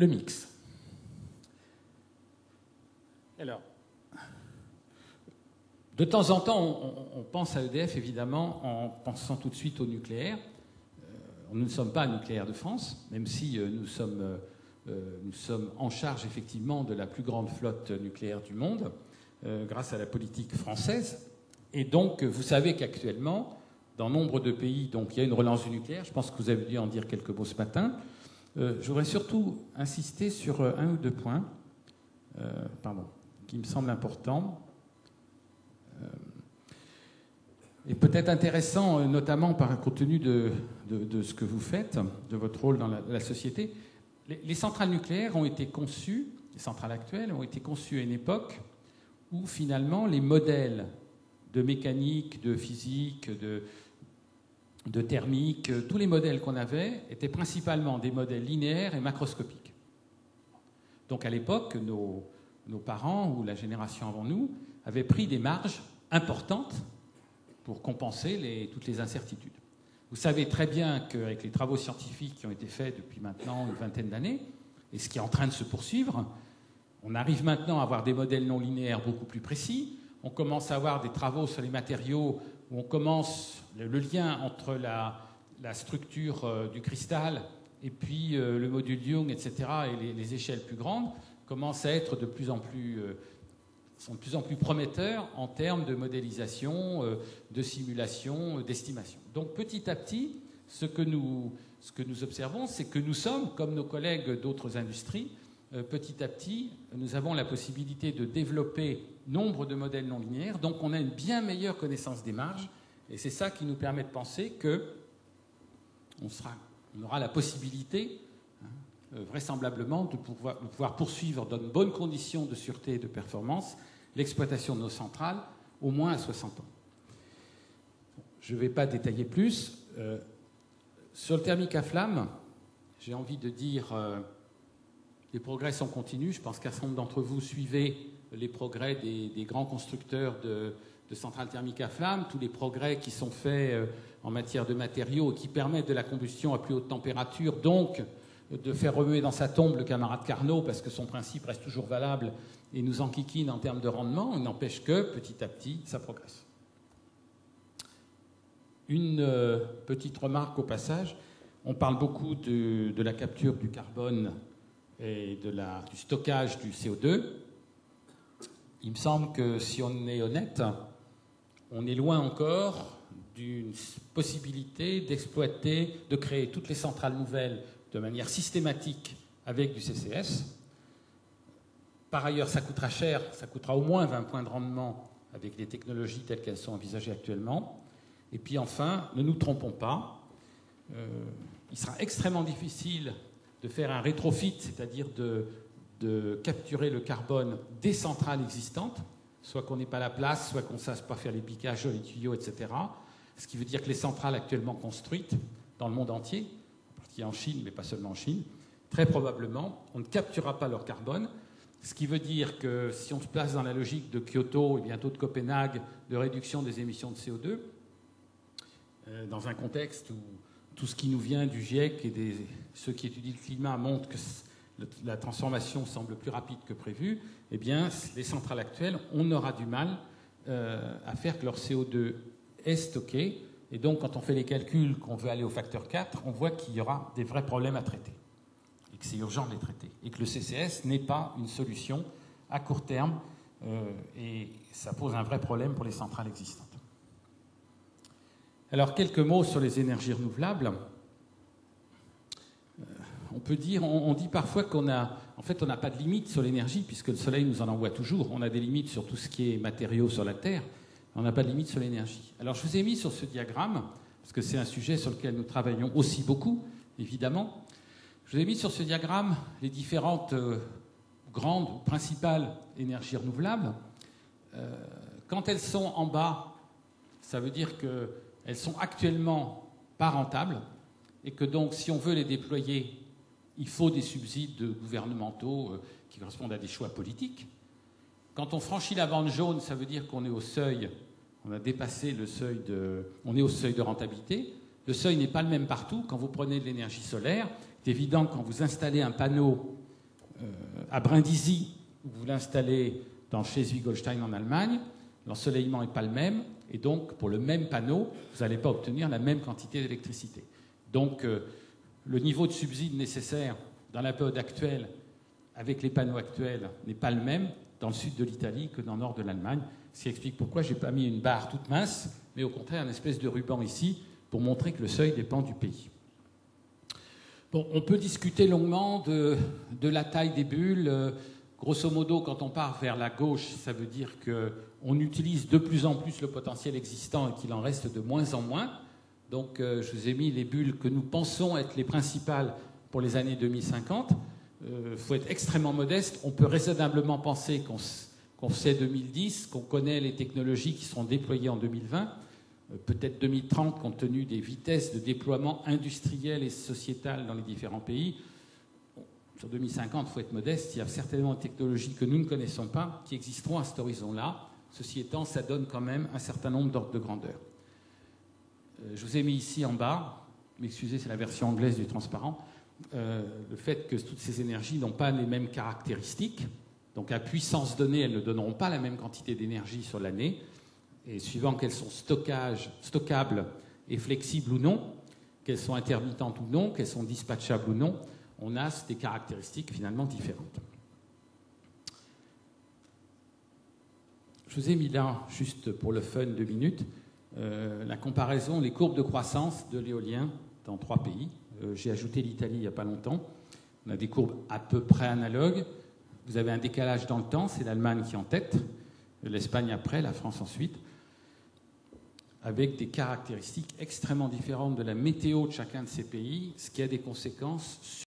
le mix. Alors, de temps en temps, on pense à EDF, évidemment, en pensant tout de suite au nucléaire. Nous ne sommes pas un nucléaire de France, même si nous sommes en charge, effectivement, de la plus grande flotte nucléaire du monde, grâce à la politique française. Et donc, vous savez qu'actuellement, dans nombre de pays, donc, il y a une relance du nucléaire. Je pense que vous avez dû en dire quelques mots ce matin. Je voudrais surtout insister sur un ou deux points qui me semblent importants. Et peut-être intéressant, notamment compte tenu de ce que vous faites, de votre rôle dans la société. Les centrales nucléaires ont été conçues, les centrales actuelles ont été conçues à une époque où finalement les modèles de mécanique, de physique, de thermique, tous les modèles qu'on avait étaient principalement des modèles linéaires et macroscopiques. Donc à l'époque, nos parents ou la génération avant nous avaient pris des marges importantes pour compenser toutes les incertitudes. Vous savez très bien qu'avec les travaux scientifiques qui ont été faits depuis maintenant une vingtaine d'années, et ce qui est en train de se poursuivre, on arrive maintenant à avoir des modèles non linéaires beaucoup plus précis. On commence à avoir des travaux sur les matériaux où on commence le lien entre la structure du cristal et puis le module Young, etc., et les échelles plus grandes commencent à être sont de plus en plus prometteurs en termes de modélisation, de simulation, d'estimation. Donc petit à petit, ce que nous observons, c'est que nous sommes, comme nos collègues d'autres industries, petit à petit, nous avons la possibilité de développer nombre de modèles non linéaires, donc on a une bien meilleure connaissance des marges, et c'est ça qui nous permet de penser qu'on aura la possibilité, vraisemblablement, de pouvoir poursuivre dans de bonnes conditions de sûreté et de performance l'exploitation de nos centrales au moins à 60 ans. Je ne vais pas détailler plus. Sur le thermique à flamme, j'ai envie de dire les progrès sont continus. Je pense qu'un certain nombre d'entre vous suivez les progrès des grands constructeurs de centrales thermiques à flamme, tous les progrès qui sont faits en matière de matériaux et qui permettent de la combustion à plus haute température, donc de faire remuer dans sa tombe le camarade Carnot parce que son principe reste toujours valable et nous enquiquine en termes de rendement. Il n'empêche que, petit à petit, ça progresse. Une petite remarque au passage. On parle beaucoup de la capture du carbone et du stockage du CO2. Il me semble que si on est honnête, on est loin encore d'une possibilité d'exploiter, de créer toutes les centrales nouvelles de manière systématique avec du CCS. Par ailleurs, ça coûtera cher, ça coûtera au moins 20 points de rendement avec les technologies telles qu'elles sont envisagées actuellement. Et puis enfin, ne nous trompons pas, il sera extrêmement difficile de faire un rétrofit, c'est-à-dire de capturer le carbone des centrales existantes, soit qu'on n'ait pas la place, soit qu'on ne sache pas faire les piquages, les tuyaux, etc. Ce qui veut dire que les centrales actuellement construites dans le monde entier, en partie en Chine, mais pas seulement en Chine, très probablement, on ne capturera pas leur carbone. Ce qui veut dire que si on se place dans la logique de Kyoto et bientôt de Copenhague, de réduction des émissions de CO2, dans un contexte où tout ce qui nous vient du GIEC et ceux qui étudient le climat montrent que la transformation semble plus rapide que prévu, eh bien, les centrales actuelles, on aura du mal à faire que leur CO2 est stocké. Et donc, quand on fait les calculs qu'on veut aller au facteur 4, on voit qu'il y aura des vrais problèmes à traiter. Et que c'est urgent de les traiter. Et que le CCS n'est pas une solution à court terme. Et ça pose un vrai problème pour les centrales existantes. Alors, quelques mots sur les énergies renouvelables. On peut dire, on dit parfois qu'on n'a pas de limite sur l'énergie, puisque le soleil nous en envoie toujours. On a des limites sur tout ce qui est matériaux sur la Terre, mais on n'a pas de limite sur l'énergie. Alors, je vous ai mis sur ce diagramme, parce que c'est un sujet sur lequel nous travaillons aussi beaucoup, évidemment. Je vous ai mis sur ce diagramme les différentes grandes ou principales énergies renouvelables. Quand elles sont en bas, ça veut dire qu'elles sont actuellement pas rentables et que donc, si on veut les déployer, il faut des subsides gouvernementaux qui correspondent à des choix politiques. Quand on franchit la bande jaune, ça veut dire qu'on est au seuil, on a dépassé le seuil on est au seuil de rentabilité. Le seuil n'est pas le même partout. Quand vous prenez de l'énergie solaire, c'est évident que quand vous installez un panneau À Brindisi, vous l'installez dans Schleswig-Holstein en Allemagne, l'ensoleillement n'est pas le même, et donc pour le même panneau, vous n'allez pas obtenir la même quantité d'électricité. Donc le niveau de subside nécessaire dans la période actuelle, avec les panneaux actuels, n'est pas le même dans le sud de l'Italie que dans le nord de l'Allemagne, ce qui explique pourquoi je n'ai pas mis une barre toute mince, mais au contraire une espèce de ruban ici, pour montrer que le seuil dépend du pays. Bon, on peut discuter longuement de la taille des bulles. Grosso modo, quand on part vers la gauche, ça veut dire qu'on utilise de plus en plus le potentiel existant et qu'il en reste de moins en moins. Donc, je vous ai mis les bulles que nous pensons être les principales pour les années 2050. Il faut être extrêmement modeste. On peut raisonnablement penser qu'on sait 2010, qu'on connaît les technologies qui seront déployées en 2020. Peut-être 2030, compte tenu des vitesses de déploiement industriel et sociétal dans les différents pays. Sur 2050, il faut être modeste. Il y a certainement des technologies que nous ne connaissons pas qui existeront à cet horizon-là. Ceci étant, ça donne quand même un certain nombre d'ordres de grandeur. Je vous ai mis ici en bas, m'excusez, c'est la version anglaise du transparent, le fait que toutes ces énergies n'ont pas les mêmes caractéristiques. Donc à puissance donnée, elles ne donneront pas la même quantité d'énergie sur l'année. Et suivant qu'elles sont stockables et flexibles ou non, qu'elles sont intermittentes ou non, qu'elles sont dispatchables ou non, on a des caractéristiques finalement différentes. Je vous ai mis là, juste pour le fun, 2 minutes, la comparaison, les courbes de croissance de l'éolien dans 3 pays. J'ai ajouté l'Italie il n'y a pas longtemps. On a des courbes à peu près analogues. Vous avez un décalage dans le temps, c'est l'Allemagne qui est en tête, l'Espagne après, la France ensuite, avec des caractéristiques extrêmement différentes de la météo de chacun de ces pays, ce qui a des conséquences sur